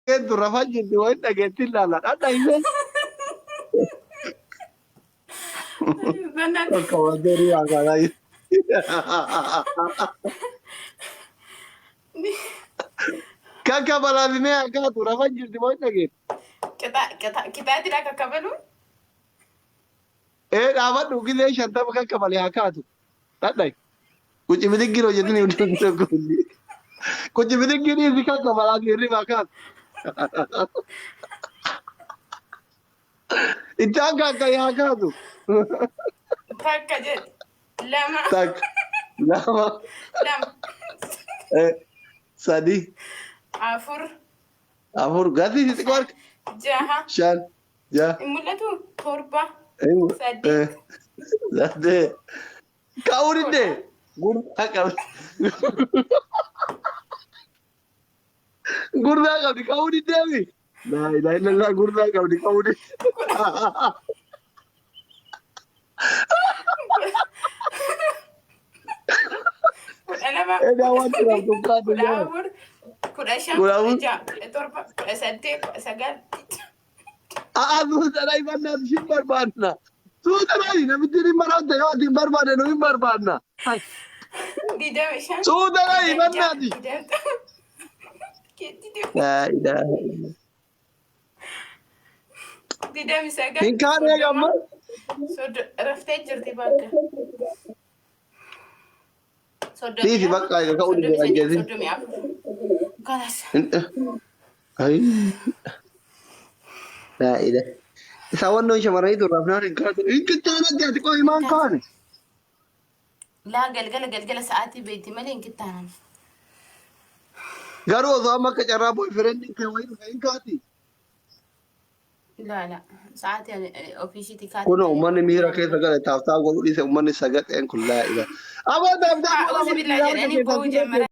Itu rafanya di mana getil lala. Ada ini. Benar. Kau jadi agak lain. Kakak malam ini agak tu rafanya di mana gitu. Kita tidak kekabalu. Dapat dulu dia shanta kakak balik agak tu. Ada. Kuci milik giro jadi ni udah kuci. Kuci milik giro ni kakak malam ini agak. Itu agak kayak agak tu. Takka jed. Lama. Tak. Lama. Lam. Sadi. Afur. Afur gati situ keluar. Jaha. Shan. Ja. Mulatu torba. Sadi. Sadi. Kau ni deh. Gurda kau. Gurda kau di kau ni deh ni. Nah, ini gurda kau di kau ni. Dawan tu aku kau tu ya. Kudashan. Torba. Sadi. Sagal. Aku tak mana simbar mana. Sudah ni, nabi tiri marah deh. Awak simbar mana, nabi simbar mana. Hai. Didamishan. Sudah ni, mana di? Nah, dah. Didamisaga. Hingkar ya kamu? Sodo raftej jirti bakka. Sodo. Di bakka ya kau udah aja sih. Sodo mi afur. Kalas. Hai. Nah, ida. Sawan no shamarai tu rafna hingkar tu. Hingkar tanah dia tu kau iman kan? لا قلقلة ساعاتي بيتي ملين كنت أنا Garu sama kecara boyfriend ni kau ini hingkati. لا ساعاتي أوفيسي تكاتي Kuno umman ni mira ke sagat tahu tahu kalau di umman ni sagat yang kulla ida. Apa dah dah. أعوذ بالله جل أني بوجه